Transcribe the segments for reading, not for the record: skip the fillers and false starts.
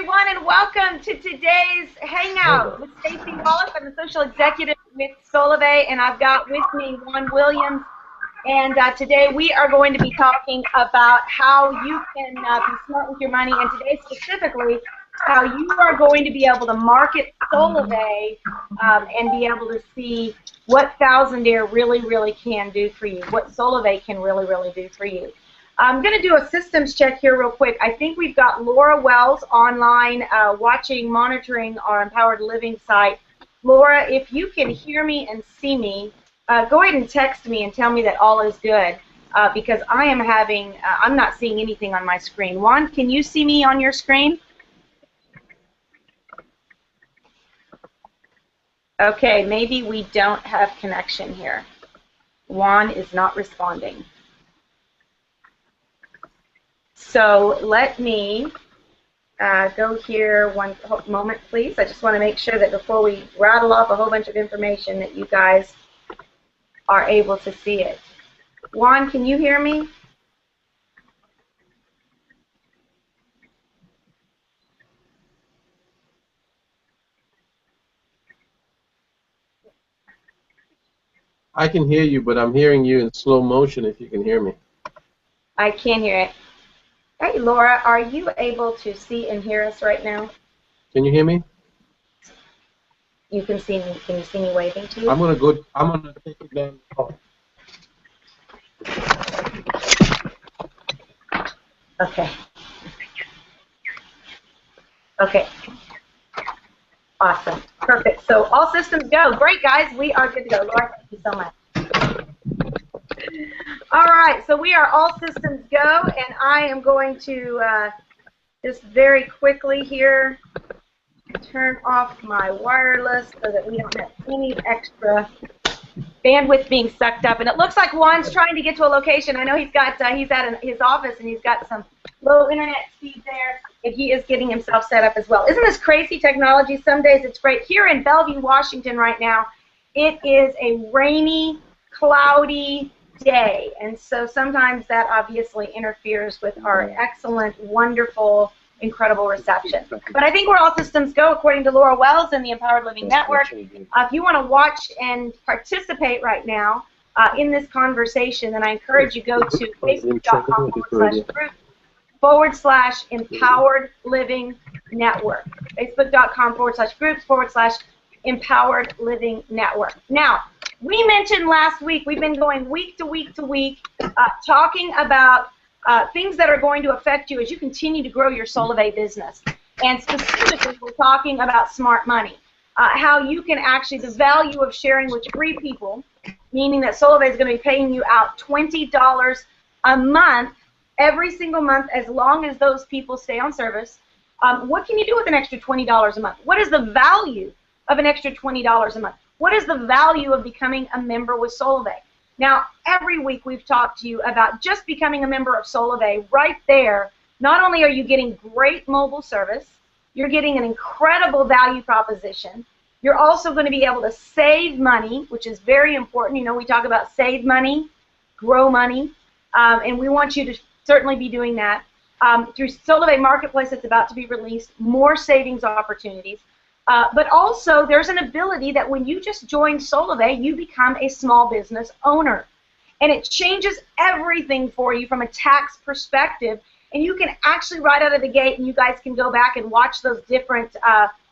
everyone, and welcome to today's Hangout with Stacey Wallace. I'm the social executive with Solevay, and I've got with me Juan Williams. And today we are going to be talking about how you can be smart with your money, and today specifically how you are going to be able to market Solevay and be able to see what Thousandaire really can do for you, what Solevay can really do for you. I'm going to do a systems check here real quick. I think we've got Laura Wells online monitoring our Empowered Living site. Laura, if you can hear me and see me, go ahead and text me and tell me that all is good because I am I'm not seeing anything on my screen. Juan, can you see me on your screen? Okay, maybe we don't have connection here. Juan is not responding. So let me go here one moment, please. I just want to make sure that before we rattle off a whole bunch of information that you guys are able to see it. Juan, can you hear me? I can hear you, but I'm hearing you in slow motion if you can hear me. I can't hear it. Hey, Laura, are you able to see and hear us right now? Can you hear me? You can see me. Can you see me waving to you? I'm gonna take it down. Okay. Okay. Awesome. Perfect. So all systems go. Great, guys. We are good to go. Laura, thank you so much. All right. So we are all systems go, and I am going to just very quickly here turn off my wireless so that we don't have any extra bandwidth being sucked up. And it looks like Juan's trying to get to a location. I know he's at his office and he's got some low internet speed there, and he is getting himself set up as well. Isn't this crazy technology? Some days it's great. Here in Bellevue, Washington right now, it is a rainy, cloudy day, and so sometimes that obviously interferes with our excellent, wonderful, incredible reception. But I think we're all systems go, according to Laura Wells and the Empowered Living Network. If you want to watch and participate right now in this conversation, then I encourage you go to facebook.com/group/Empowered Living Network. Facebook.com/groups/Empowered Living Network. Now, we mentioned last week, we've been going week to week to week, talking about things that are going to affect you as you continue to grow your Solevay business. And specifically, we're talking about smart money, how you can actually, the value of sharing with 3 people, meaning that Solevay is going to be paying you out $20 a month, every single month, as long as those people stay on service. What can you do with an extra $20 a month? What is the value of an extra $20 a month? What is the value of becoming a member with Solevay? Now, every week we've talked to you about just becoming a member of Solevay. Right there, not only are you getting great mobile service, you're getting an incredible value proposition. You're also going to be able to save money, which is very important. You know, we talk about save money, grow money, and we want you to certainly be doing that. Through Solevay Marketplace that's about to be released, more savings opportunities. But also, there's an ability that when you just join Solevay, you become a small business owner. And it changes everything for you from a tax perspective. And you can actually, right out of the gate, and you guys can go back and watch those different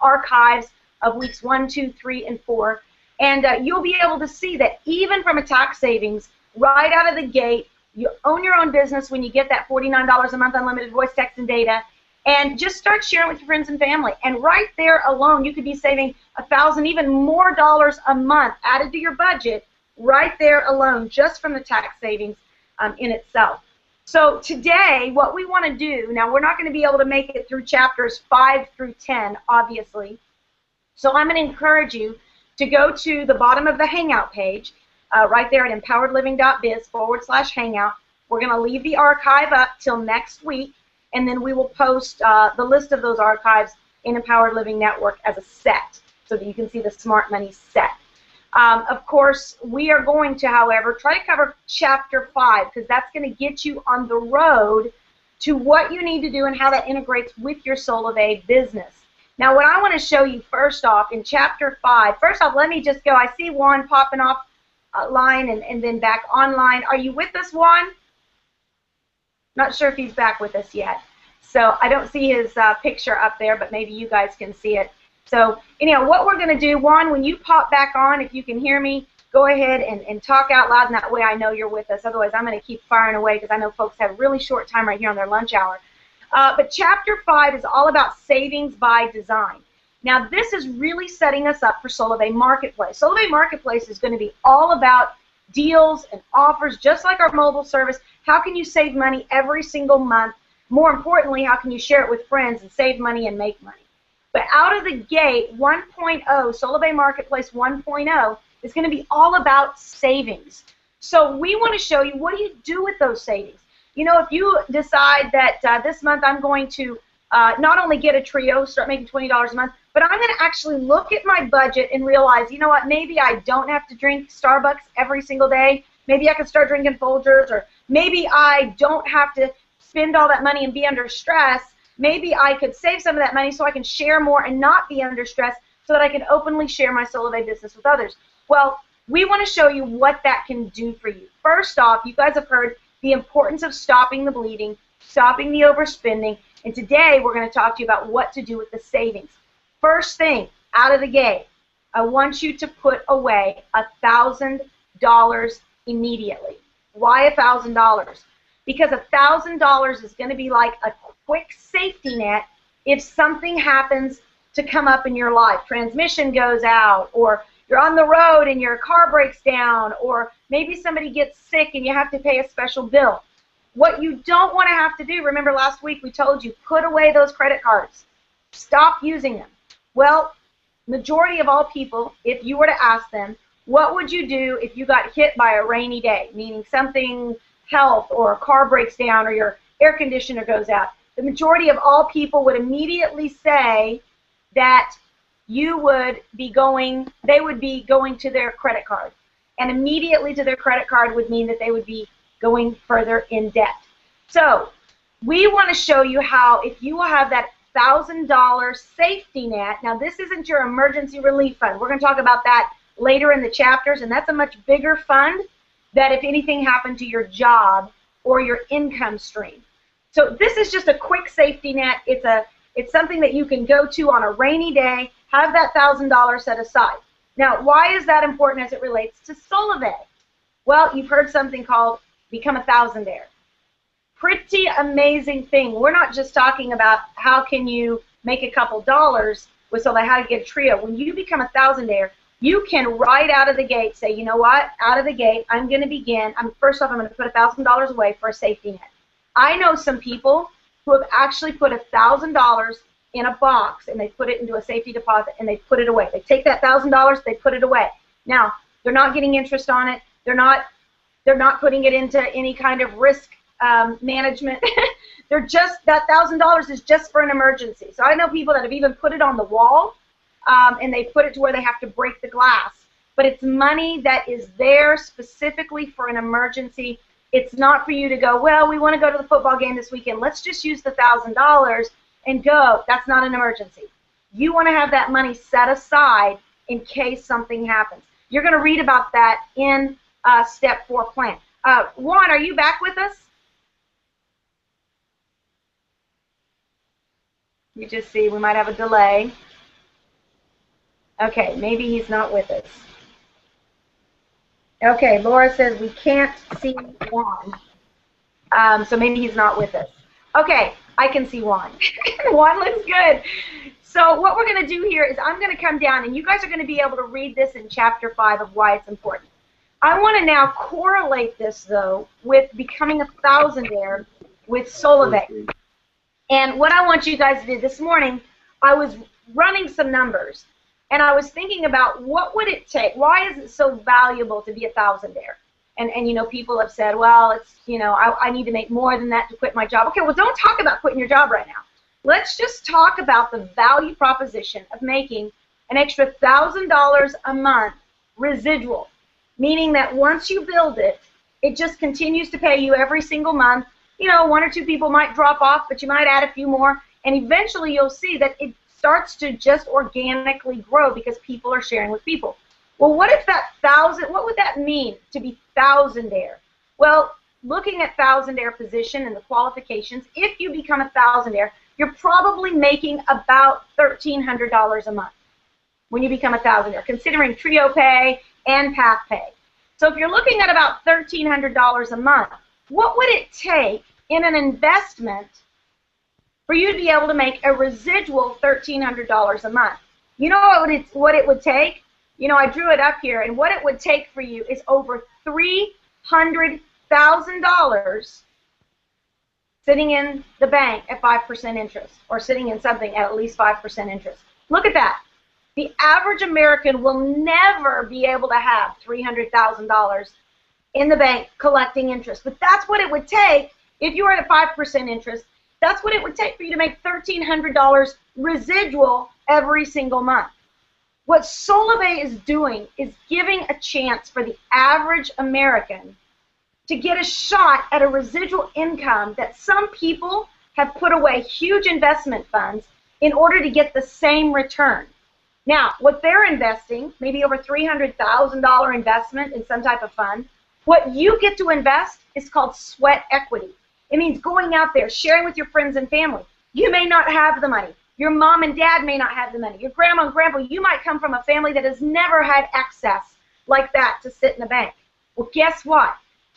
archives of weeks 1, 2, 3, and 4. And you'll be able to see that even from a tax savings, right out of the gate, you own your own business when you get that $49 a month unlimited voice, text, and data. And just start sharing with your friends and family. And right there alone, you could be saving $1,000, even more dollars a month added to your budget right there alone, just from the tax savings in itself. So today, what we want to do, now we're not going to be able to make it through chapters 5 through 10, obviously. So I'm going to encourage you to go to the bottom of the Hangout page, right there at empoweredliving.biz/Hangout. We're going to leave the archive up till next week. And then we will post the list of those archives in Empowered Living Network as a set so that you can see the smart money set. Of course, we are going to, however, try to cover Chapter 5 because that's going to get you on the road to what you need to do and how that integrates with your Solavei business. Now, what I want to show you first off in Chapter 5, first off, let me just go. I see Juan popping off line and then back online. Are you with us, Juan? Not sure if he's back with us yet. So I don't see his picture up there, but maybe you guys can see it. So anyhow, what we're going to do, Juan, when you pop back on, if you can hear me, go ahead and talk out loud, and that way I know you're with us. Otherwise, I'm going to keep firing away because I know folks have a really short time right here on their lunch hour. But Chapter 5 is all about savings by design. Now, this is really setting us up for Solavei Marketplace. Solavei Marketplace is going to be all about deals and offers, just like our mobile service. How can you save money every single month? More importantly, how can you share it with friends and save money and make money? But out of the gate, 1.0, Solavei Marketplace 1.0, is going to be all about savings. So we want to show you, what do you do with those savings? You know, if you decide that this month I'm going to not only get a trio, start making $20 a month, but I'm going to actually look at my budget and realize, you know what, maybe I don't have to drink Starbucks every single day. Maybe I can start drinking Folgers, or maybe I don't have to spend all that money and be under stress. Maybe I could save some of that money so I can share more and not be under stress, so that I can openly share my Solavei business with others. Well, we want to show you what that can do for you. First off, you guys have heard the importance of stopping the bleeding, stopping the overspending, and today we're going to talk to you about what to do with the savings. First thing, out of the gate, I want you to put away $1,000 immediately. Why $1,000? Because $1,000 is going to be like a quick safety net if something happens to come up in your life. Transmission goes out, or you're on the road and your car breaks down, or maybe somebody gets sick and you have to pay a special bill. What you don't want to have to do, remember last week we told you, put away those credit cards. Stop using them. Well, majority of all people, if you were to ask them, what would you do if you got hit by a rainy day, meaning something, health, or a car breaks down, or your air conditioner goes out? The majority of all people would immediately say that they would be going to their credit card. And immediately to their credit card would mean that they would be going further in debt. So we want to show you how, if you will have that $1,000 safety net, now this isn't your emergency relief fund. We're going to talk about that later in the chapters, and that's a much bigger fund that if anything happened to your job or your income stream. So this is just a quick safety net. It's something that you can go to on a rainy day, have that $1,000 set aside. Now, why is that important as it relates to Solavei? Well, you've heard something called Become a Thousandaire. Pretty amazing thing. We're not just talking about how can you make a couple dollars with Solavei, how to get a trio. When you become a Thousandaire, you can right out of the gate say, you know what, out of the gate, I'm going to begin. First off, I'm going to put $1,000 away for a safety net. I know some people who have actually put $1,000 in a box, and they put it into a safety deposit, and they put it away. They take that $1,000, they put it away. Now, they're not getting interest on it. They're not putting it into any kind of risk management. They're just, that $1,000 is just for an emergency. So I know people that have even put it on the wall, and they put it to where they have to break the glass. But it's money that is there specifically for an emergency. It's not for you to go, well, we want to go to the football game this weekend. Let's just use the $1,000 and go. That's not an emergency. You want to have that money set aside in case something happens. You're going to read about that in Step 4 plan. Juan, are you back with us? You just see we might have a delay. Okay, maybe he's not with us. Okay, Laura says we can't see Juan. So maybe he's not with us. Okay, I can see Juan. Juan looks good. So what we're going to do here is I'm going to come down, and you guys are going to be able to read this in Chapter 5 of why it's important. I want to now correlate this, though, with becoming a Thousandaire with Solavei. And what I want you guys to do this morning, I was running some numbers, and I was thinking about what would it take? Why is it so valuable to be a Thousandaire? And you know, people have said, well, it's, you know, I need to make more than that to quit my job. Okay, well, don't talk about quitting your job right now. Let's just talk about the value proposition of making an extra $1,000 a month residual, meaning that once you build it, it just continues to pay you every single month You know, one or two people might drop off, but you might add a few more, and eventually you'll see that it starts to just organically grow because people are sharing with people. Well, what if that what would that mean to be thousandaire? Well, looking at thousandaire position and the qualifications, if you become a thousandaire, you're probably making about $1,300 a month when you become a thousandaire, considering trio pay and path pay. So if you're looking at about $1,300 a month, what would it take in an investment for you to be able to make a residual $1,300 a month? You know what it would take? You know, I drew it up here, and what it would take for you is over $300,000 sitting in the bank at 5% interest, or sitting in something at least 5% interest. Look at that. The average American will never be able to have $300,000 in the bank collecting interest. But that's what it would take if you were at a 5% interest. That's what it would take for you to make $1,300 residual every single month. What Solevay is doing is giving a chance for the average American to get a shot at a residual income that some people have put away huge investment funds in order to get the same return. Now, what they're investing, maybe over $300,000 investment in some type of fund, what you get to invest is called sweat equity. It means going out there, sharing with your friends and family. You may not have the money. Your mom and dad may not have the money. Your grandma and grandpa, you might come from a family that has never had access like that to sit in the bank. Well, guess what?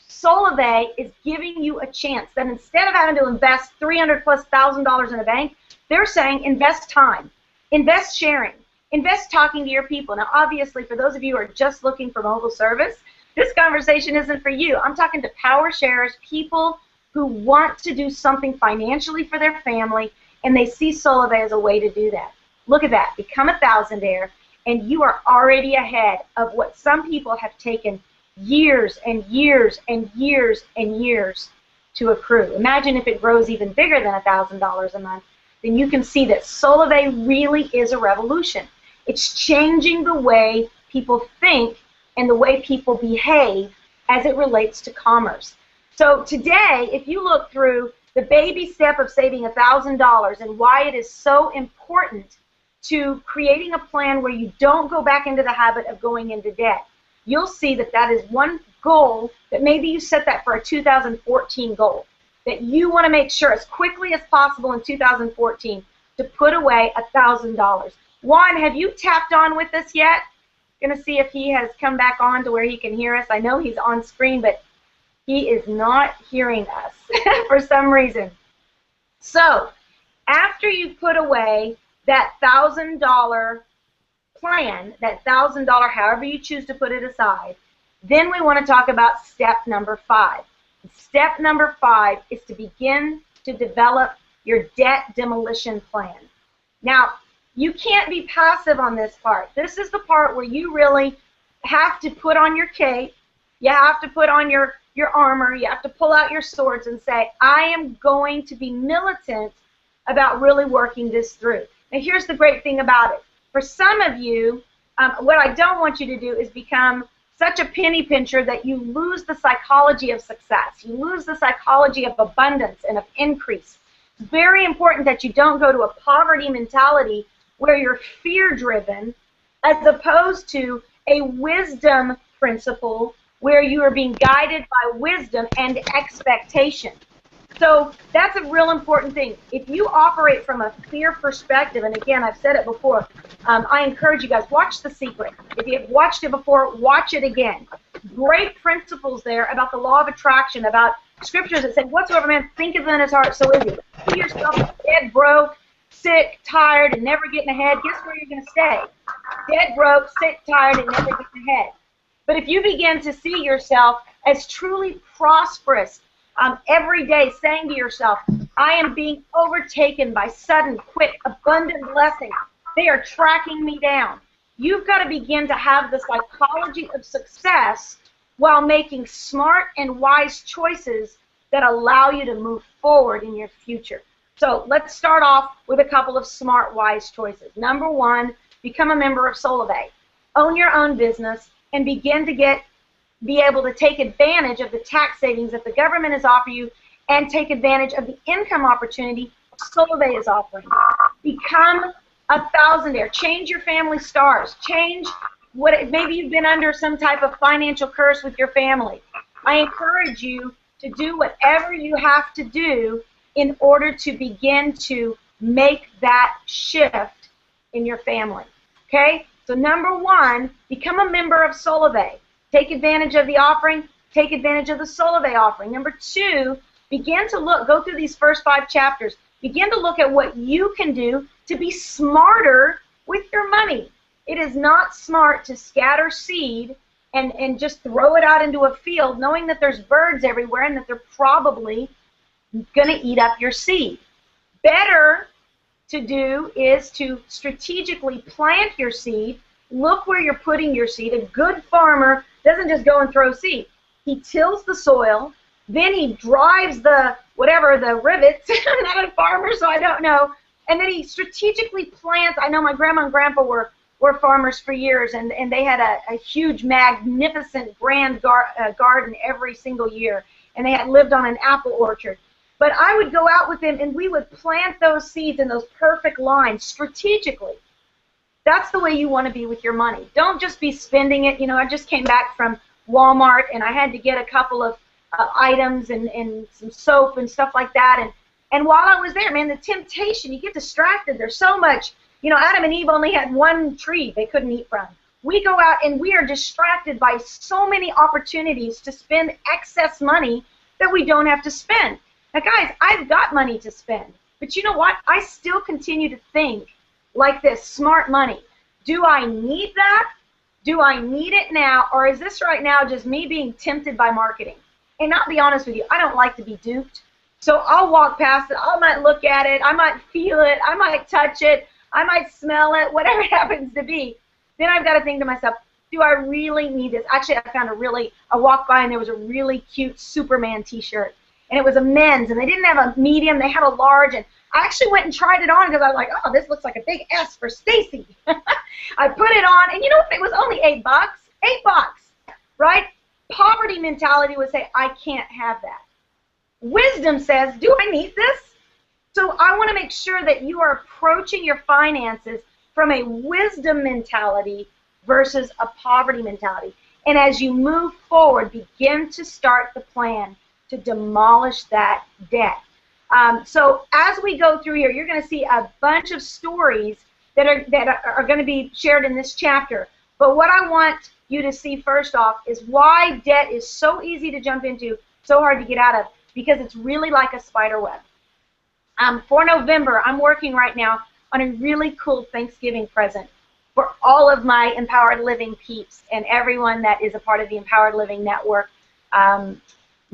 Solevay is giving you a chance that instead of having to invest $300,000+ in a bank, they're saying invest time, invest sharing, invest talking to your people. Now, obviously, for those of you who are just looking for mobile service, this conversation isn't for you. I'm talking to power sharers, people who want to do something financially for their family, and they see Solevay as a way to do that. Look at that. Become a thousandaire, and you are already ahead of what some people have taken years and years and years and years to accrue. Imagine if it grows even bigger than $1,000 a month, then you can see that Solevay really is a revolution. It's changing the way people think and the way people behave as it relates to commerce. So today, if you look through the baby step of saving $1,000 and why it is so important to creating a plan where you don't go back into the habit of going into debt, you'll see that that is one goal that maybe you set that for a 2014 goal, that you want to make sure as quickly as possible in 2014 to put away $1,000. Juan, have you tapped on with us yet? Going to see if he has come back on to where he can hear us. I know he's on screen, but he is not hearing us for some reason. So after you put away that $1,000 plan, that $1,000, however you choose to put it aside, then we want to talk about step number 5. Step number 5 is to begin to develop your debt demolition plan. Now, you can't be passive on this part. This is the part where you really have to put on your cape, you have to put on your armor, you have to pull out your swords and say, I am going to be militant about really working this through. Now, here's the great thing about it. For some of you, what I don't want you to do is become such a penny pincher that you lose the psychology of success. You lose the psychology of abundance and of increase. It's very important that you don't go to a poverty mentality where you're fear-driven as opposed to a wisdom principle where you are being guided by wisdom and expectation. So that's a real important thing. If you operate from a fear perspective, and again, I've said it before, I encourage you guys, watch The Secret. If you've watched it before, watch it again. Great principles there about the law of attraction, about scriptures that say, whatsoever man thinketh in his heart, so is he. See yourself dead broke, sick, tired, and never getting ahead. Guess where you're going to stay? Dead broke, sick, tired, and never getting ahead. But if you begin to see yourself as truly prosperous, every day saying to yourself, I am being overtaken by sudden, quick, abundant blessings. They are tracking me down. You've got to begin to have the psychology of success while making smart and wise choices that allow you to move forward in your future. So let's start off with a couple of smart, wise choices. Number 1, become a member of Solevay. Own your own business and begin to be able to take advantage of the tax savings that the government has offered you and take advantage of the income opportunity Solvay is offering. Become a thousandaire. Change your family stars. Change maybe you've been under some type of financial curse with your family. I encourage you to do whatever you have to do in order to begin to make that shift in your family. Okay? So number one, become a member of Solvay. Take advantage of the offering. Take advantage of the Solvay offering. Number two, begin to go through these first 5 chapters. Begin to look at what you can do to be smarter with your money. It is not smart to scatter seed and just throw it out into a field knowing that there's birds everywhere and that they're probably going to eat up your seed. Better to do is to strategically plant your seed. Look where you're putting your seed. A good farmer doesn't just go and throw seed. He tills the soil, then he drives the rivets. I'm not a farmer, so I don't know. And then he strategically plants. I know my grandma and grandpa were farmers for years, and they had a huge, magnificent, grand garden every single year, and they had lived on an apple orchard. But I would go out with them, and we would plant those seeds in those perfect lines strategically. That's the way you want to be with your money. Don't just be spending it. You know, I just came back from Walmart, and I had to get a couple of items and some soap and stuff like that. And while I was there, man, the temptation, you get distracted. There's so much. You know, Adam and Eve only had one tree they couldn't eat from. We go out, and we are distracted by so many opportunities to spend excess money that we don't have to spend. Now, guys, I've got money to spend, but you know what? I still continue to think like this, smart money. Do I need that? Do I need it now, or is this right now just me being tempted by marketing? And I'll be honest with you, I don't like to be duped, so I'll walk past it. I might look at it. I might feel it. I might touch it. I might smell it, whatever it happens to be. Then I've got to think to myself, do I really need this? Actually, I walked by and there was a really cute Superman t-shirt. And it was a men's, and they didn't have a medium, they had a large, and I actually went and tried it on because I was like, oh, this looks like a big S for Stacy. I put it on, and you know, it was only $8, $8, right? Poverty mentality would say, I can't have that. Wisdom says, do I need this? So I want to make sure that you are approaching your finances from a wisdom mentality versus a poverty mentality. And as you move forward, begin to start the plan to demolish that debt. So as we go through here, you're going to see a bunch of stories that are going to be shared in this chapter. But what I want you to see first off is why debt is so easy to jump into, so hard to get out of, because it's really like a spider web. For November, I'm working right now on a really cool Thanksgiving present for all of my Empowered Living peeps and everyone that is a part of the Empowered Living Network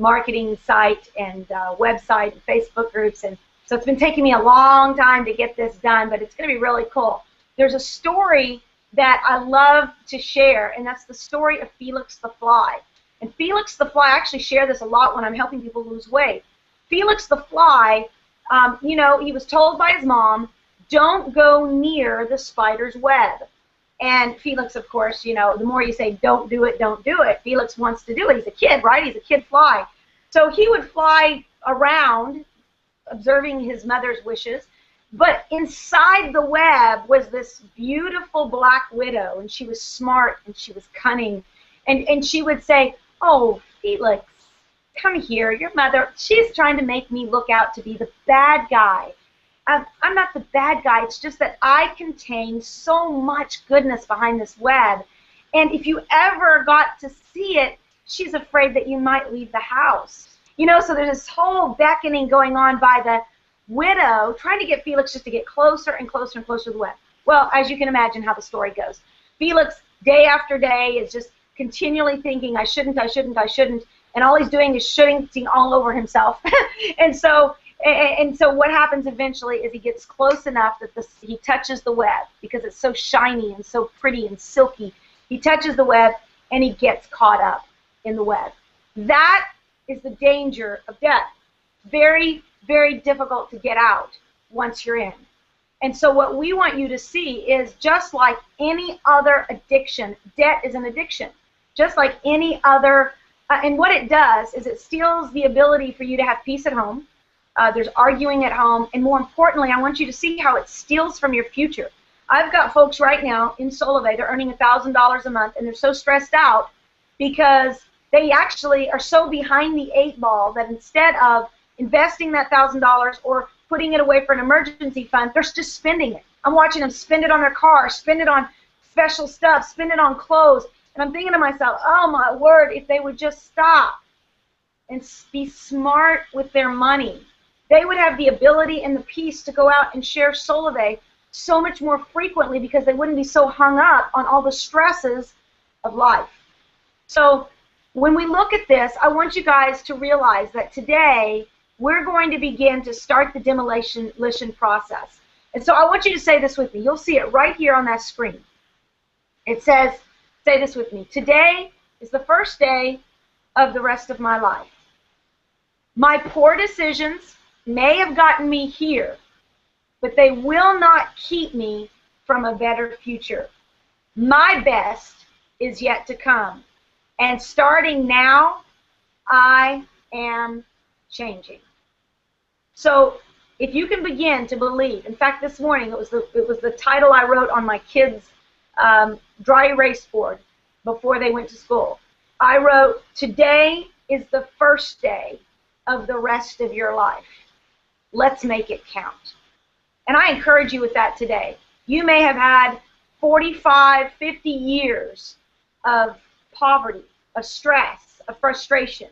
marketing site and website and Facebook groups. And so it's been taking me a long time to get this done, but it's going to be really cool. There's a story that I love to share, and that's the story of Felix the Fly. And Felix the Fly, I actually share this a lot when I'm helping people lose weight. Felix the Fly, you know, he was told by his mom, don't go near the spider's web. And Felix, of course, you know, the more you say don't do it, Felix wants to do it. He's a kid, right? He's a kid fly. So he would fly around observing his mother's wishes, but inside the web was this beautiful black widow, and she was smart and she was cunning. And she would say, oh, Felix, come here. Your mother, she's trying to make me look out to be the bad guy. I'm not the bad guy. It's just that I contain so much goodness behind this web. And if you ever got to see it, she's afraid that you might leave the house. You know, so there's this whole beckoning going on by the widow, trying to get Felix just to get closer and closer and closer to the web. Well, as you can imagine how the story goes. Felix, day after day, is just continually thinking, I shouldn't, and all he's doing is shooting all over himself. And so what happens eventually is he gets close enough that he touches the web because it's so shiny and so pretty and silky. He touches the web and he gets caught up in the web. That is the danger of debt. Very, very difficult to get out once you're in. And so what we want you to see is just like any other addiction, debt is an addiction. Just like any other And what it does is it steals the ability for you to have peace at home. There's arguing at home, and more importantly, I want you to see how it steals from your future. I've got folks right now in Solivay, they're earning $1,000 a month, and they're so stressed out because they actually are so behind the 8 ball that instead of investing that $1,000 or putting it away for an emergency fund, they're just spending it. I'm watching them spend it on their car, spend it on special stuff, spend it on clothes, and I'm thinking to myself, oh my word, if they would just stop and be smart with their money, they would have the ability and the peace to go out and share Solivay so much more frequently because they wouldn't be so hung up on all the stresses of life. So when we look at this, I want you guys to realize that today we're going to begin to start the demolition process. And so I want you to say this with me. You'll see it right here on that screen. It says, say this with me, today is the first day of the rest of my life. My poor decisions may have gotten me here, but they will not keep me from a better future. My best is yet to come. And starting now, I am changing. So if you can begin to believe, in fact, this morning it was the title I wrote on my kids' dry erase board before they went to school. I wrote, today is the first day of the rest of your life. Let's make it count. And I encourage you with that today. You may have had 45, 50 years of poverty, of stress, of frustration.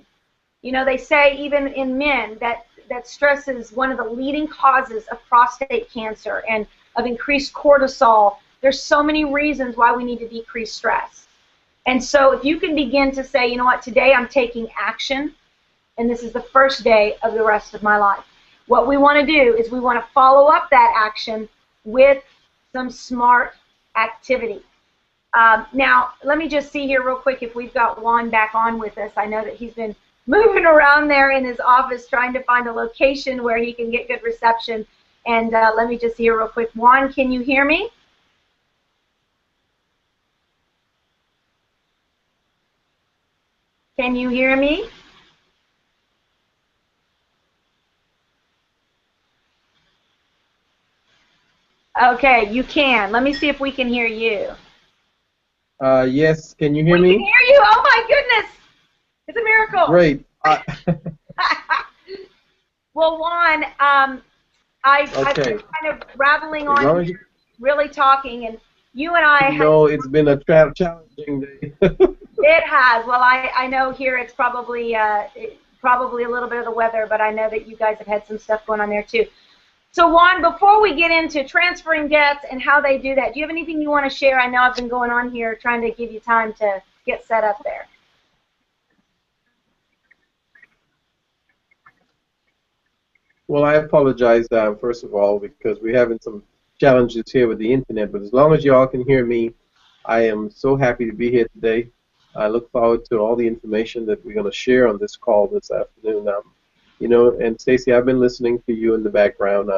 You know, they say even in men that stress is one of the leading causes of prostate cancer and of increased cortisol. There's so many reasons why we need to decrease stress. And so if you can begin to say, you know what, today I'm taking action, and this is the first day of the rest of my life. What we want to do is we want to follow up that action with some smart activity. Now, let me just see here real quick if we've got Juan back on with us. I know that he's been moving around there in his office trying to find a location where he can get good reception. And let me just see here real quick. Juan, can you hear me? Can you hear me? Okay, you can. Let me see if we can hear you. Yes, can you hear me? We can hear you. Oh my goodness. It's a miracle. Great. Well, Juan, I've been kind of rattling on, really talking, and you and I have... No, it's been a challenging day. It has. Well, I know here it's probably a little bit of the weather, but I know that you guys have had some stuff going on there too. So, Juan, before we get into transferring debts and how they do that, do you have anything you want to share? I know I've been going on here trying to give you time to get set up there. Well, I apologize, first of all, because we're having some challenges here with the internet, but as long as you all can hear me, I am so happy to be here today. I look forward to all the information that we're going to share on this call this afternoon. You know, and Stacy, I've been listening to you in the background,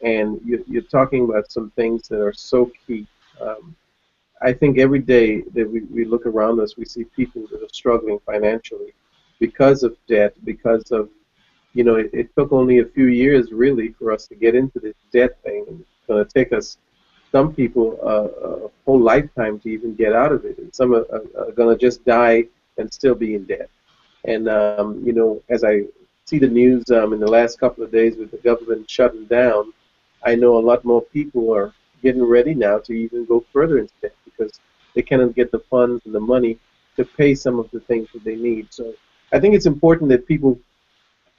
and you're talking about some things that are so key. I think every day that we look around us, we see people that are struggling financially because of debt, because of, you know, it took only a few years, really, for us to get into this debt thing. And it's going to take us, some people, a whole lifetime to even get out of it. And some are going to just die and still be in debt. And, you know, as I see the news in the last couple of days with the government shutting down, I know a lot more people are getting ready now to even go further into debt because they cannot get the funds and the money to pay some of the things that they need. So I think it's important that people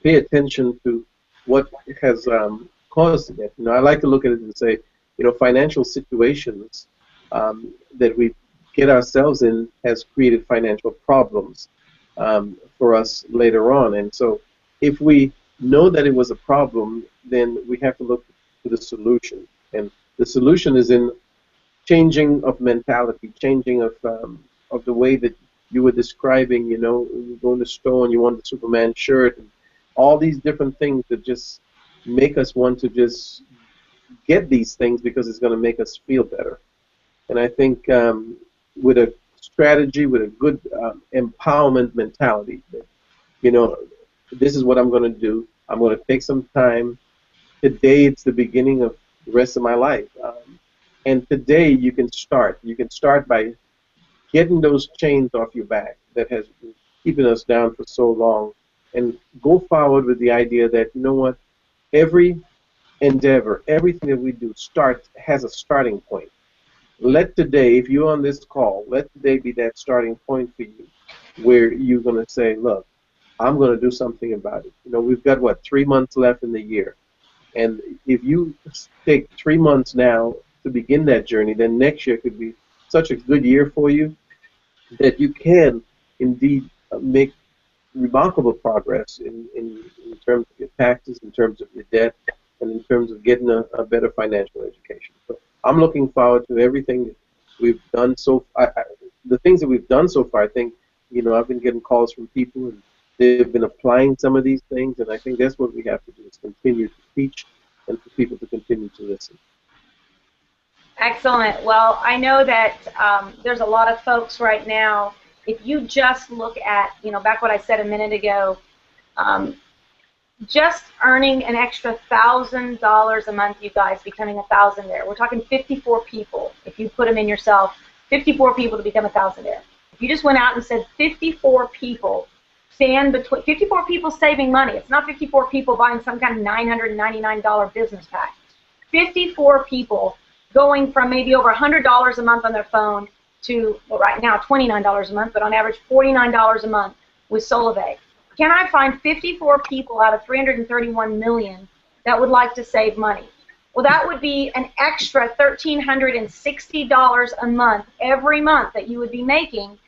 pay attention to what has caused it. You know, I like to look at it and say, you know, financial situations that we get ourselves in has created financial problems for us later on. And so if we know that it was a problem, then we have to look to the solution. And the solution is in changing of mentality, changing of the way that you were describing, you know, you go in the store and you want the Superman shirt, and all these different things that just make us want to just get these things because it's going to make us feel better. And I think with a strategy, with a good empowerment mentality. That, you know, this is what I'm going to do. I'm going to take some time. Today, it's the beginning of the rest of my life. And today, you can start. You can start by getting those chains off your back that has been keeping us down for so long, and go forward with the idea that, you know what, every endeavor, everything that we do has a starting point. Let today, if you're on this call, let today be that starting point for you, where you're going to say, look, I'm going to do something about it. You know, we've got, what, 3 months left in the year. And if you take 3 months now to begin that journey, then next year could be such a good year for you that you can indeed make remarkable progress in terms of your taxes, in terms of your debt, and in terms of getting a better financial education. So I'm looking forward to everything that we've done the things that we've done so far. I think, you know, I've been getting calls from people, and they've been applying some of these things, and I think that's what we have to do, is continue to teach and for people to continue to listen. Excellent. Well, I know that there's a lot of folks right now. If you just look at, you know, back what I said a minute ago, just earning an extra $1,000 a month, you guys, becoming a thousandaire. We're talking 54 people. If you put them in yourself, 54 people to become a thousandaire. If you just went out and said 54 people stand between 54 people saving money. It's not 54 people buying some kind of $999 business pack. 54 people going from maybe over $100 a month on their phone to, well, right now $29 a month, but on average $49 a month with Solevay. Can I find 54 people out of 331 million that would like to save money? Well, that would be an extra $1,360 a month every month that you would be making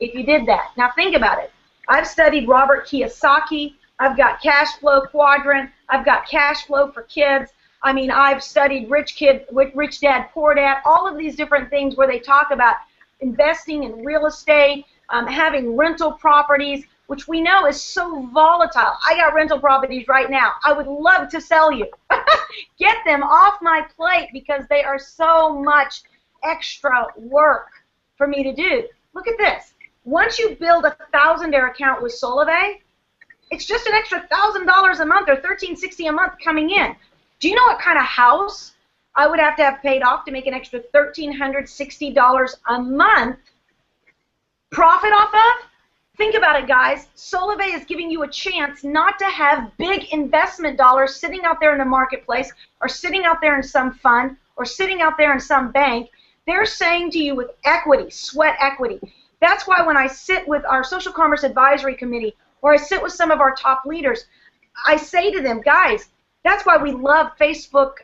if you did that. Now think about it. I've studied Robert Kiyosaki. I've got Cash Flow Quadrant. I've got Cash Flow for Kids. I mean, I've studied Rich Dad, Poor Dad, all of these different things where they talk about investing in real estate, having rental properties, which we know is so volatile. I got rental properties right now. I would love to sell you. Get them off my plate because they are so much extra work for me to do. Look at this. Once you build a thousandaire account with Solevay, it's just an extra $1,000 a month or $1,360 a month coming in. Do you know what kind of house I would have to have paid off to make an extra $1,360 a month profit off of? Think about it, guys. Solevay is giving you a chance not to have big investment dollars sitting out there in the marketplace or sitting out there in some fund or sitting out there in some bank. They're saying to you with equity, sweat equity. That's why when I sit with our Social Commerce Advisory Committee or I sit with some of our top leaders, I say to them, guys, that's why we love Facebook,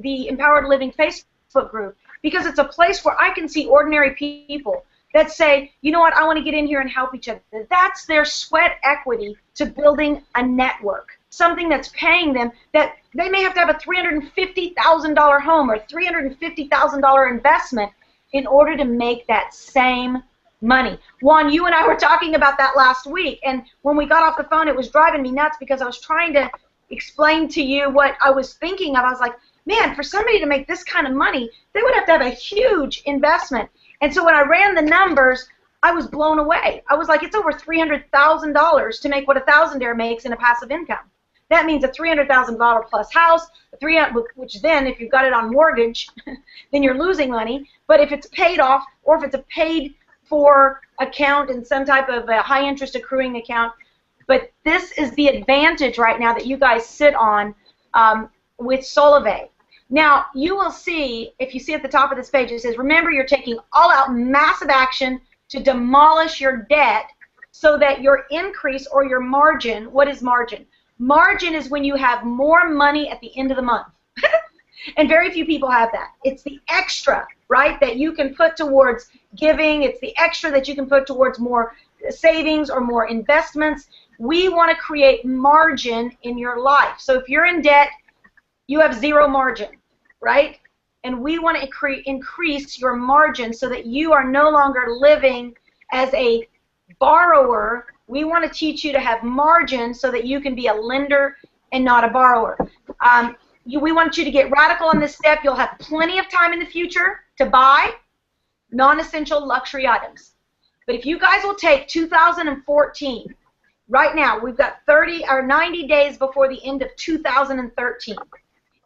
the Empowered Living Facebook group, because it's a place where I can see ordinary people that say, you know what, I want to get in here and help each other. That's their sweat equity to building a network, something that's paying them, that they may have to have a $350,000 home or $350,000 investment in order to make that same money. Juan, you and I were talking about that last week, and when we got off the phone, it was driving me nuts because I was trying to explain to you what I was thinking of. I was like, man, for somebody to make this kind of money, they would have to have a huge investment. And so when I ran the numbers, I was blown away. I was like, it's over $300,000 to make what a thousandaire makes in a passive income. That means a $300,000 plus house, which then, if you've got it on mortgage, then you're losing money. But if it's paid off, or if it's a paid-for account in some type of a high-interest accruing account, but this is the advantage right now that you guys sit on with Solevay. Now, you will see, if you see at the top of this page, it says, remember, you're taking all-out massive action to demolish your debt so that your increase or your margin, what is margin? Margin is when you have more money at the end of the month. And very few people have that. It's the extra, right, that you can put towards giving. It's the extra that you can put towards more savings or more investments. We want to create margin in your life. So if you're in debt, you have zero margin, right? And we want to increase your margin so that you are no longer living as a borrower. We want to teach you to have margin so that you can be a lender and not a borrower. We want you to get radical on this step. You'll have plenty of time in the future to buy. non-essential luxury items. But if you guys will take 2014, right now, we've got 30 or 90 days before the end of 2013.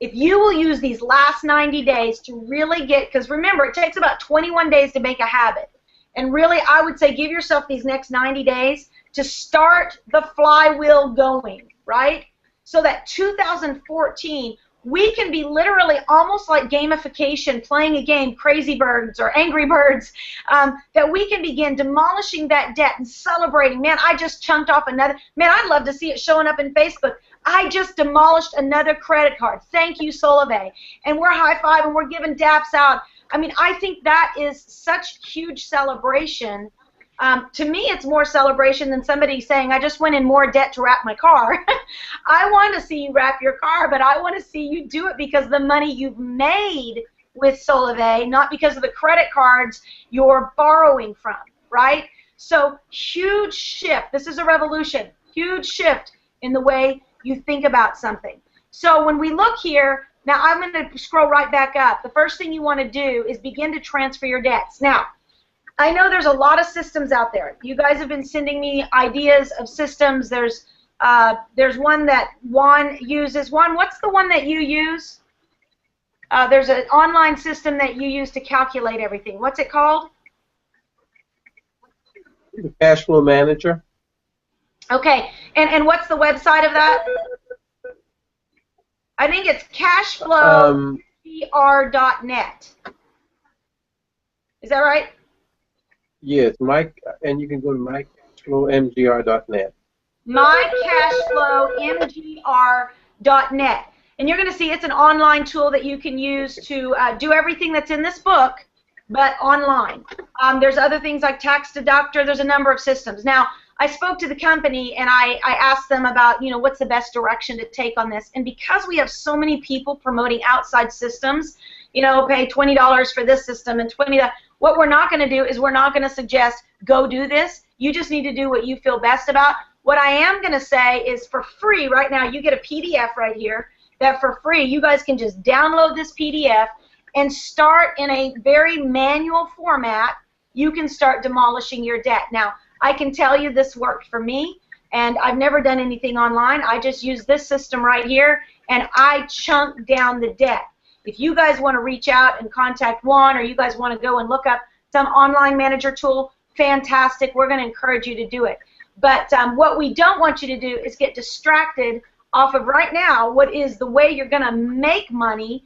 If you will use these last 90 days to really get, because remember, it takes about 21 days to make a habit. And really, I would say give yourself these next 90 days to start the flywheel going, right? So that 2014, we can be literally almost like gamification, playing a game, Crazy Birds or Angry Birds, that we can begin demolishing that debt and celebrating. Man, I just chunked off another. Man, I'd love to see it showing up in Facebook. I just demolished another credit card. Thank you, Solvay. And we're high-fiving, we're giving daps out. I mean, I think that is such huge celebration. To me, it's more celebration than somebody saying, I just went in more debt to wrap my car. I want to see you wrap your car, but I want to see you do it because of the money you've made with Solvay, not because of the credit cards you're borrowing from, right? So huge shift. This is a revolution. Huge shift in the way you think about something. So when we look here, now I'm going to scroll right back up. The first thing you want to do is begin to transfer your debts. Now, I know there's a lot of systems out there. You guys have been sending me ideas of systems. There's one that Juan uses. Juan, what's the one that you use? There's an online system that you use to calculate everything. What's it called? The Cash Flow Manager. Okay, and what's the website of that? I think it's cashflowmgr.net. Is that right? Yes, Mike, and you can go to mycashflowmgr.net. mycashflowmgr.net. And you're going to see it's an online tool that you can use to do everything that's in this book, but online. There's other things like Tax Deductor. There's a number of systems. Now, I spoke to the company and I asked them about, you know, what's the best direction to take on this. And because we have so many people promoting outside systems, you know, pay $20 for this system and $20, what we're not going to do is we're not going to suggest go do this. You just need to do what you feel best about. What I am going to say is for free right now, you get a PDF right here that for free you guys can just download this PDF and start in a very manual format. You can start demolishing your debt. Now, I can tell you this worked for me, and I've never done anything online. I just use this system right here, and I chunk down the debt. If you guys want to reach out and contact Juan, or you guys want to go and look up some online manager tool, fantastic. We're going to encourage you to do it. But what we don't want you to do is get distracted off of right now what is the way you're going to make money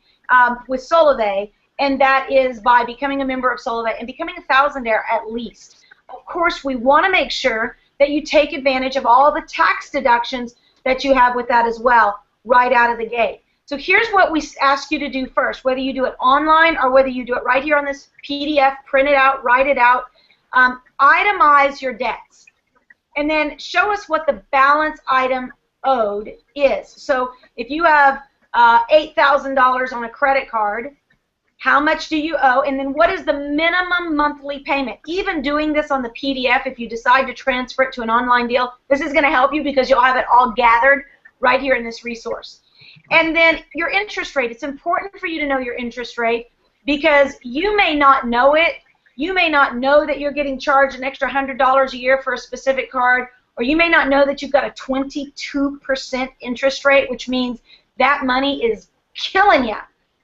with Solvay, and that is by becoming a member of Solvay and becoming a thousandaire at least. Of course, we want to make sure that you take advantage of all the tax deductions that you have with that as well right out of the gate. So here's what we ask you to do first, whether you do it online or whether you do it right here on this PDF, print it out, write it out, itemize your debts, and then show us what the balance item owed is. So if you have $8,000 on a credit card, how much do you owe, and then what is the minimum monthly payment? Even doing this on the PDF, if you decide to transfer it to an online deal, this is going to help you because you'll have it all gathered right here in this resource. And then your interest rate. It's important for you to know your interest rate because you may not know it. You may not know that you're getting charged an extra $100 a year for a specific card, or you may not know that you've got a 22% interest rate, which means that money is killing you.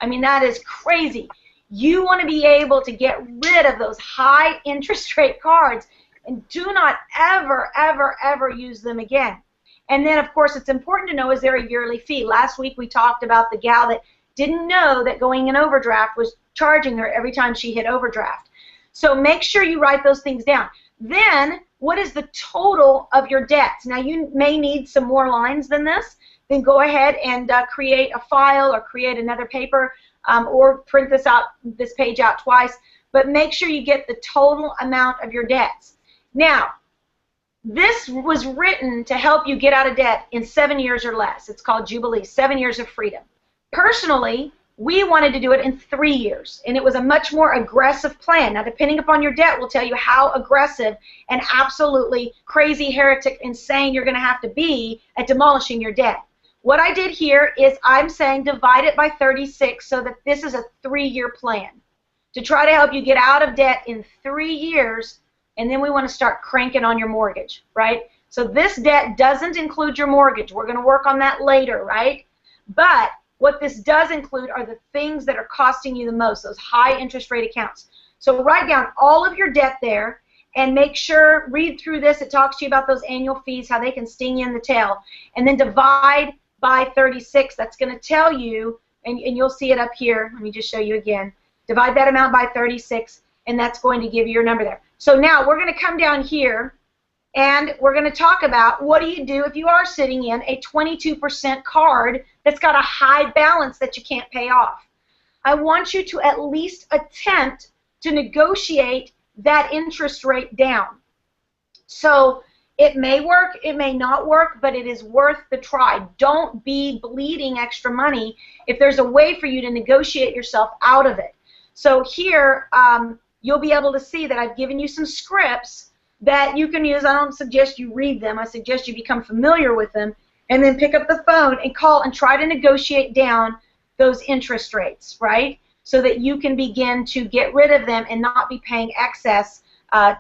I mean, that is crazy. You want to be able to get rid of those high interest rate cards and do not ever, ever, ever use them again. And then, of course, it's important to know, is there a yearly fee? Last week we talked about the gal that didn't know that going in overdraft was charging her every time she hit overdraft. So make sure you write those things down. Then, what is the total of your debts? Now, you may need some more lines than this. Then go ahead and create a file or create another paper or print this page out twice. But make sure you get the total amount of your debts. Now, this was written to help you get out of debt in 7 years or less. It's called Jubilee, 7 years of freedom. Personally, we wanted to do it in 3 years, and it was a much more aggressive plan. Now, depending upon your debt, will tell you how aggressive and absolutely crazy, heretic, insane you're going to have to be at demolishing your debt. What I did here is I'm saying divide it by 36 so that this is a 3-year plan. to try to help you get out of debt in 3 years, and then we want to start cranking on your mortgage, right? So this debt doesn't include your mortgage. We're going to work on that later, right? But what this does include are the things that are costing you the most, those high interest rate accounts. So write down all of your debt there, and make sure, read through this. It talks to you about those annual fees, how they can sting you in the tail. And then divide by 36. That's going to tell you, and you'll see it up here. Let me just show you again. Divide that amount by 36, and that's going to give you your number there. So now we're going to come down here, and we're going to talk about what do you do if you are sitting in a 22% card that's got a high balance that you can't pay off. I want you to at least attempt to negotiate that interest rate down. So it may work, it may not work, but it is worth the try. Don't be bleeding extra money if there's a way for you to negotiate yourself out of it. So here, you'll be able to see that I've given you some scripts that you can use. I don't suggest you read them. I suggest you become familiar with them, and then pick up the phone and call and try to negotiate down those interest rates, right? So that you can begin to get rid of them and not be paying excess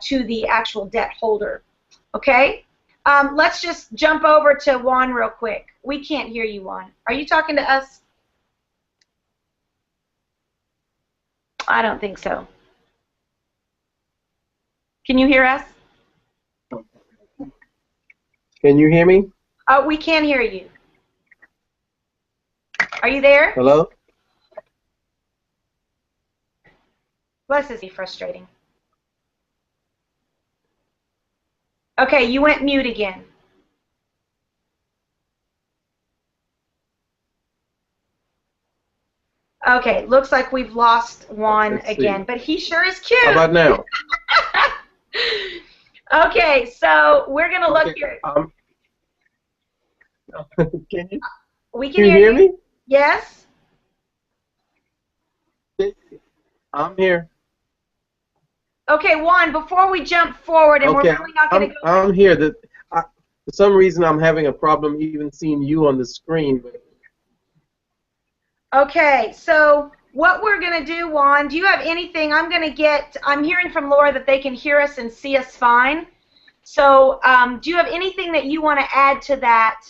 to the actual debt holder. Okay? Let's just jump over to Juan real quick. We can't hear you, Juan. Are you talking to us? I don't think so. Can you hear us? Can you hear me? We can hear you. Are you there? Hello? Bless this be frustrating. Okay, you went mute again. Okay, looks like we've lost Juan again, but he sure is cute. How about now? Okay, so we're gonna look here. Can you? We can hear you. Me? Yes. I'm here. Okay, Juan. Before we jump forward, and okay, we're really not gonna go. I'm here. For some reason, I'm having a problem even seeing you on the screen. Okay, so what we're going to do, Juan, do you have anything? I'm hearing from Laura that they can hear us and see us fine. So do you have anything that you want to add to that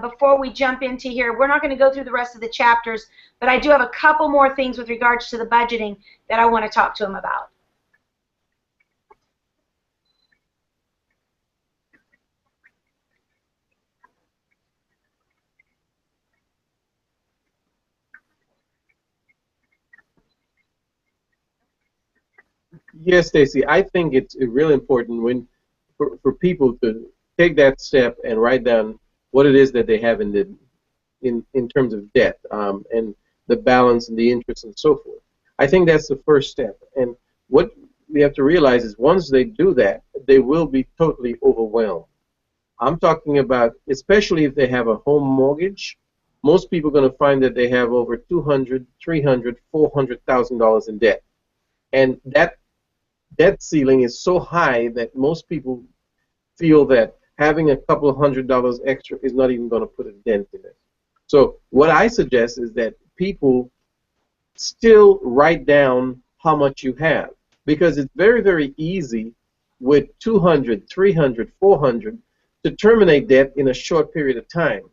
before we jump into here? We're not going to go through the rest of the chapters, but I do have a couple more things with regards to the budgeting that I want to talk to them about. Yes, Stacy, I think it's really important for people to take that step and write down what it is that they have in terms of debt and the balance and the interest and so forth. I think that's the first step. And what we have to realize is once they do that, they will be totally overwhelmed. I'm talking about, especially if they have a home mortgage, most people are going to find that they have over $200,000, $300,000, $400,000 in debt. And that debt ceiling is so high that most people feel that having a couple of $100s extra is not even going to put a dent in it. So what I suggest is that people still write down how much you have, because it's very, very easy with 200, 300, 400 to terminate debt in a short period of time.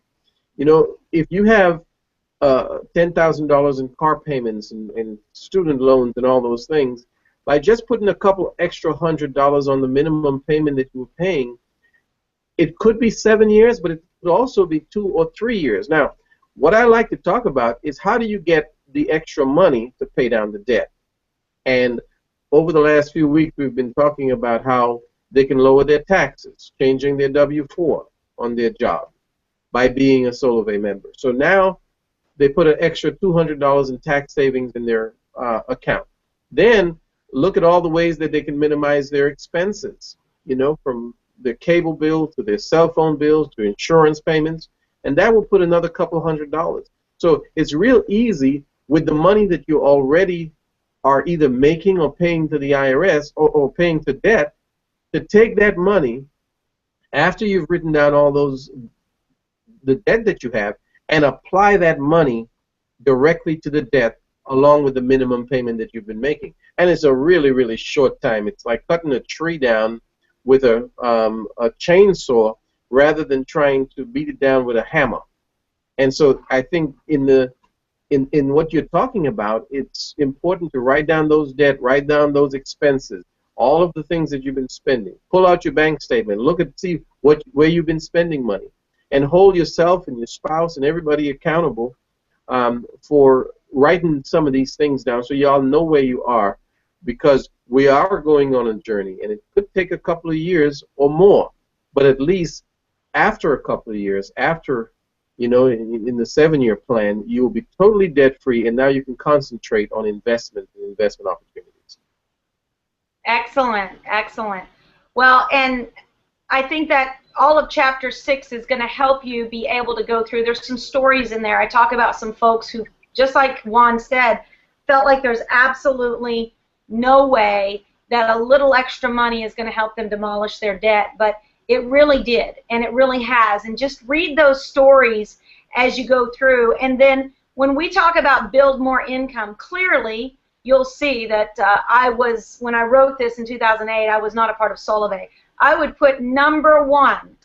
You know, if you have $10,000 in car payments and student loans and all those things, by just putting a couple extra $100 on the minimum payment that you were paying, it could be 7 years, but it could also be 2 or 3 years. Now, what I like to talk about is how do you get the extra money to pay down the debt? And over the last few weeks, we've been talking about how they can lower their taxes, changing their W-4 on their job by being a Solovay member. So now they put an extra $200 in tax savings in their account. Then look at all the ways that they can minimize their expenses, you know, from their cable bill to their cell phone bills to insurance payments, and that will put another couple $100. So it's real easy with the money that you already are either making or paying to the IRS or paying to debt, to take that money after you've written down all the debt that you have, and apply that money directly to the debt along with the minimum payment that you've been making. And it's a really, really short time. It's like cutting a tree down with a chainsaw rather than trying to beat it down with a hammer. And so I think in what you're talking about, it's important to write down those debt, write down those expenses, all of the things that you've been spending. Pull out your bank statement, look at see where you've been spending money, and hold yourself and your spouse and everybody accountable for writing some of these things down so y'all know where you are, because we are going on a journey, and it could take a couple of years or more, but at least after a couple of years, after in the 7-year plan, you will be totally debt-free, and now you can concentrate on investment and investment opportunities. Excellent, excellent. Well, and I think that all of Chapter 6 is going to help you be able to go through. There's some stories in there. I talk about some folks who, just like Juan said, felt like there's absolutely no way that a little extra money is going to help them demolish their debt, but it really did, and it really has. And just read those stories as you go through. And then when we talk about build more income, clearly you'll see that when I wrote this in 2008, I was not a part of Solvay. I would put number 1,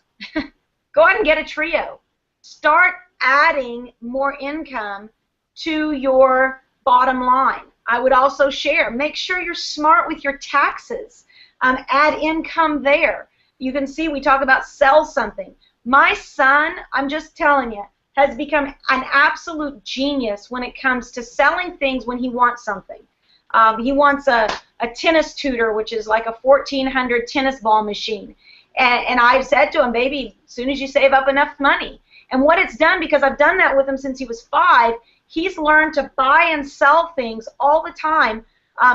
go ahead and get a trio. Start adding more income to your bottom line. I would also share, make sure you're smart with your taxes. Add income there. You can see we talk about sell something. My son, I'm just telling you, has become an absolute genius when it comes to selling things when he wants something. He wants a tennis tutor, which is like a 1,400 tennis ball machine. And I've said to him, baby, as soon as you save up enough money. And what it's done, because I've done that with him since he was 5, he's learned to buy and sell things all the time.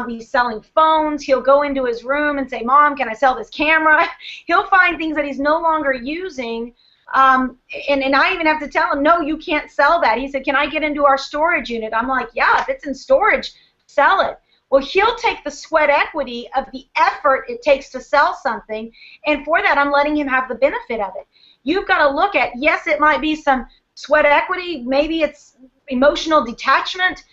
He's selling phones. He'll go into his room and say, Mom, can I sell this camera? He'll find things that he's no longer using. And I even have to tell him, no, you can't sell that. He said, can I get into our storage unit? I'm like, yeah, if it's in storage, sell it. Well, he'll take the sweat equity of the effort it takes to sell something, and for that, I'm letting him have the benefit of it. You've got to look at, yes, it might be some sweat equity, maybe it's emotional detachment.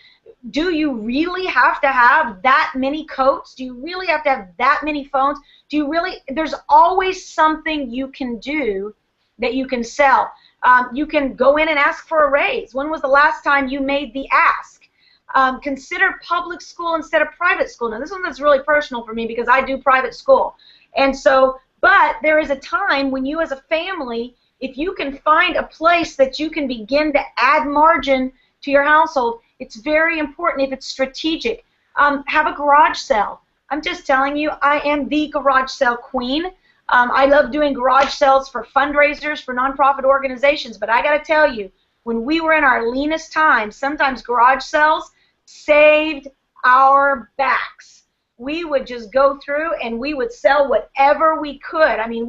Do you really have to have that many coats? Do you really have to have that many phones? There's always something you can do that you can sell. You can go in and ask for a raise. When was the last time you made the ask? Consider public school instead of private school. Now, this one is really personal for me because I do private school. And so, but there is a time when you as a family, if you can find a place that you can begin to add margin to your household, it's very important if it's strategic. Have a garage sale. I'm just telling you, I am the garage sale queen. I love doing garage sales for fundraisers, for nonprofit organizations, but I got to tell you, when we were in our leanest times, sometimes garage sales saved our backs. We would just go through and we would sell whatever we could. I mean,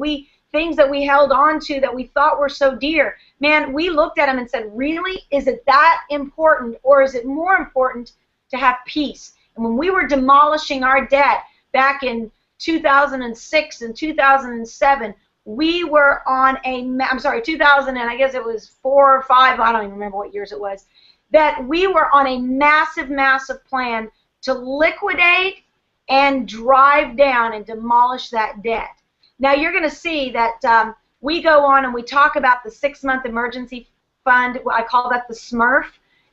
things that we held on to that we thought were so dear. Man, we looked at them and said, really, is it that important, or is it more important to have peace? And when we were demolishing our debt back in 2006 and 2007, we were on 2000, and I guess it was 4 or 5, I don't even remember what years it was, that we were on a massive, massive plan to liquidate and drive down and demolish that debt. Now, you're going to see that we go on and we talk about the 6-month emergency fund. I call that the SMRF.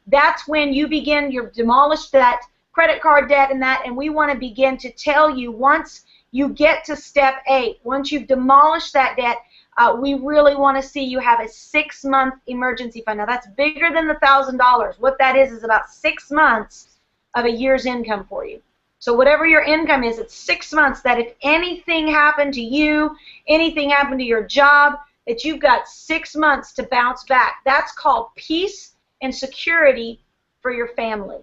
That's when you demolish that credit card debt and we want to begin to tell you once you get to step 8, once you've demolished that debt, we really want to see you have a 6-month emergency fund. Now, that's bigger than the $1,000. What that is about 6 months of a year's income for you. So whatever your income is, it's 6 months that if anything happened to you, anything happened to your job, that you've got 6 months to bounce back. That's called peace and security for your family.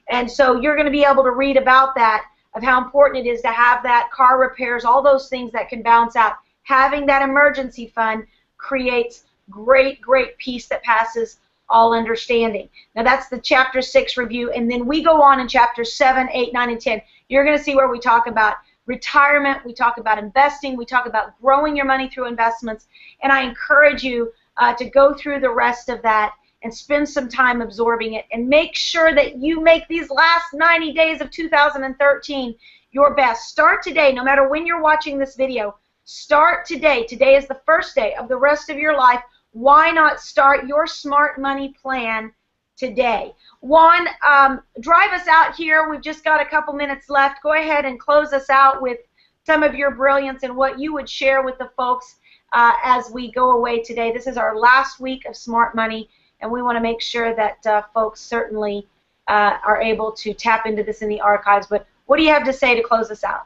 And so you're going to be able to read about that, of how important it is to have that, car repairs, all those things that can bounce out. Having that emergency fund creates great, great peace that passes all understanding. Now, that's the Chapter 6 review, and then we go on in Chapters 7, 8, 9, and 10. You're going to see where we talk about retirement, we talk about investing, we talk about growing your money through investments, and I encourage you to go through the rest of that and spend some time absorbing it, and make sure that you make these last 90 days of 2013 your best. Start today, no matter when you're watching this video. Start today. Today is the first day of the rest of your life. Why not start your smart money plan today? Juan, drive us out here. We've just got a couple minutes left. Go ahead and close us out with some of your brilliance and what you would share with the folks as we go away today. This is our last week of Smart Money, and we want to make sure that folks certainly are able to tap into this in the archives. But what do you have to say to close us out?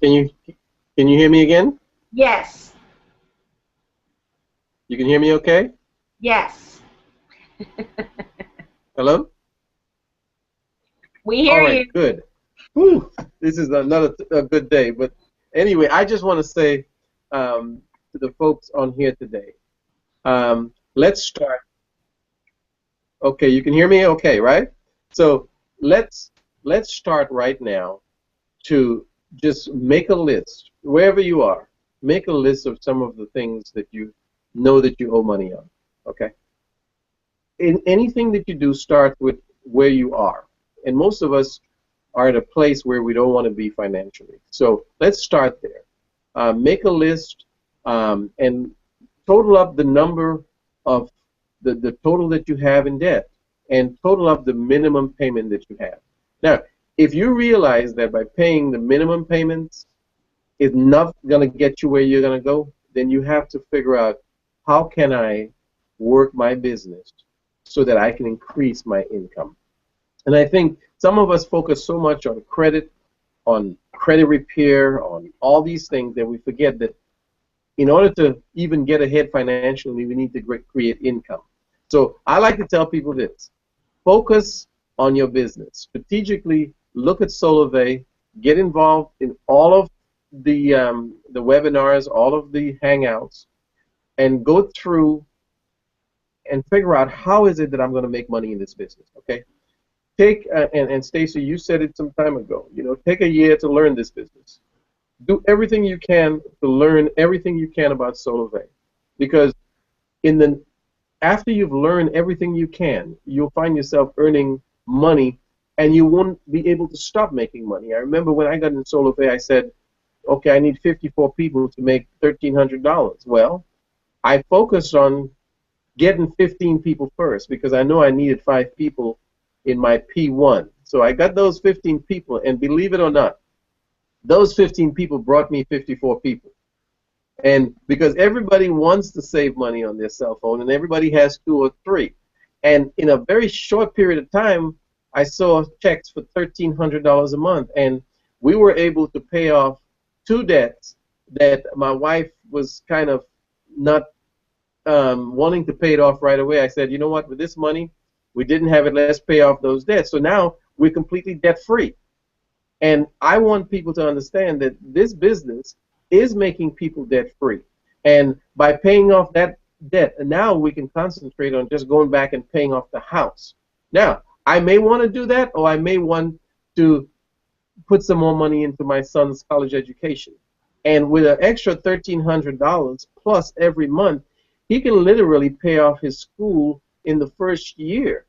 Can you hear me again? Yes. You can hear me okay? Yes. Hello? We hear All right, you. good. Whew, this is another good day. But anyway, I just want to say to the folks on here today, let's start. Okay, you can hear me okay, right? So let's start right now to just make a list, wherever you are, make a list of some of the things that you know that you owe money on, okay? In anything that you do, start with where you are. And most of us are at a place where we don't want to be financially. So let's start there. Make a list and total up the number of the total that you have in debt and total up the minimum payment that you have. Now, if you realize that by paying the minimum payments is not going to get you where you're going to go, then you have to figure out, how can I work my business so that I can increase my income? And I think some of us focus so much on credit repair, on all these things, that we forget that in order to even get ahead financially, we need to create income. So I like to tell people this: focus on your business. Strategically look at Solevay, get involved in all of the webinars, all of the hangouts, and go through and figure out, how is it that I'm going to make money in this business, okay? Take, and Stacy, you said it some time ago, you know, take a year to learn this business. Do everything you can to learn everything you can about Solevay, because after you've learned everything you can, you'll find yourself earning money, and you won't be able to stop making money. I remember when I got in Solevay, I said, okay, I need 54 people to make $1,300. Well, I focused on getting 15 people first, because I know I needed 5 people in my P1. So I got those 15 people, and believe it or not, those 15 people brought me 54 people. And because everybody wants to save money on their cell phone, and everybody has 2 or 3. And in a very short period of time, I saw checks for $1,300 a month, and we were able to pay off 2 debts that my wife was kind of not wanting to pay it off right away. I said, you know what, with this money, we didn't have it, let's pay off those debts. So now we're completely debt-free. And I want people to understand that this business is making people debt-free. And by paying off that debt, and now we can concentrate on just going back and paying off the house. Now, I may want to do that, or I may want to put some more money into my son's college education. And with an extra $1,300 plus every month, he can literally pay off his school in the first year.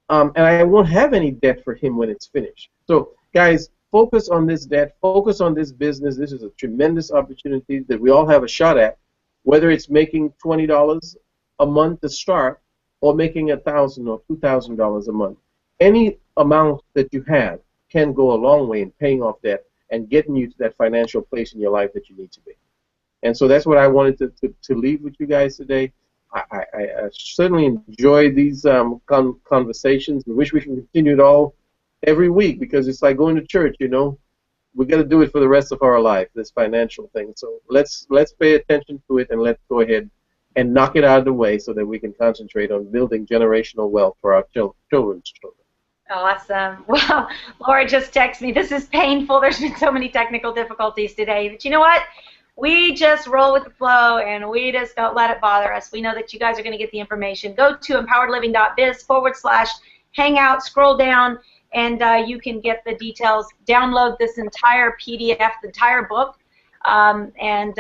And I won't have any debt for him when it's finished. So, guys, focus on this debt. Focus on this business. This is a tremendous opportunity that we all have a shot at, whether it's making $20 a month to start or making $1,000 or $2,000 a month. Any amount that you have can go a long way in paying off debt and getting you to that financial place in your life that you need to be. And so that's what I wanted to leave with you guys today. I certainly enjoy these conversations, and wish we can continue it all every week, because it's like going to church, you know. We're going to do it for the rest of our life, this financial thing. So let's pay attention to it, and let's go ahead and knock it out of the way so that we can concentrate on building generational wealth for our children's children. Awesome. Well, Laura just texted me, this is painful. There's been so many technical difficulties today. But you know what? We just roll with the flow, and we just don't let it bother us. We know that you guys are going to get the information. Go to empoweredliving.biz/hangout, scroll down, and you can get the details. Download this entire PDF, the entire book, and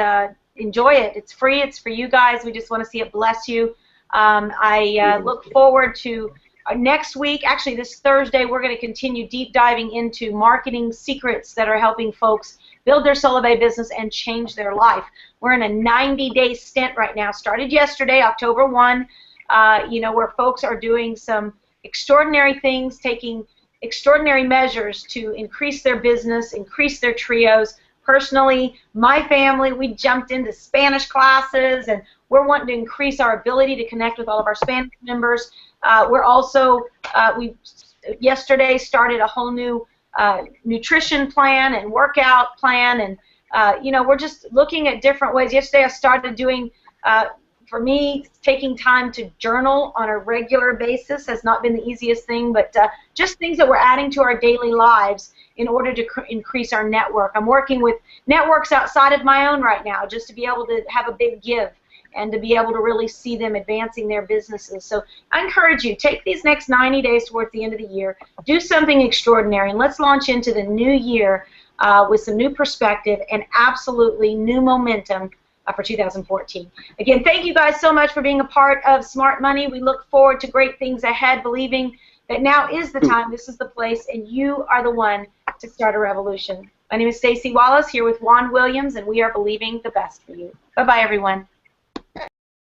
enjoy it. It's free. It's for you guys. We just want to see it bless you. I look forward to next week. Actually, this Thursday, we're going to continue deep diving into marketing secrets that are helping folks build their Solovay business and change their life. We're in a 90-day stint right now. Started yesterday, October 1, where folks are doing some extraordinary things, taking extraordinary measures to increase their business, increase their trios. Personally, my family, we jumped into Spanish classes, and we're wanting to increase our ability to connect with all of our Spanish members. We're also, we yesterday started a whole new nutrition plan and workout plan, and we're just looking at different ways. Yesterday I started doing, for me, taking time to journal on a regular basis has not been the easiest thing, but just things that we're adding to our daily lives in order to increase our network. I'm working with networks outside of my own right now just to be able to have a big give and to be able to really see them advancing their businesses. So I encourage you, take these next 90 days towards the end of the year, do something extraordinary, and let's launch into the new year with some new perspective and absolutely new momentum for 2014. Again, thank you guys so much for being a part of Smart Money. We look forward to great things ahead, believing that now is the time, this is the place, and you are the one to start a revolution. My name is Stacey Wallace here with Juan Williams, and we are believing the best for you. Bye-bye, everyone.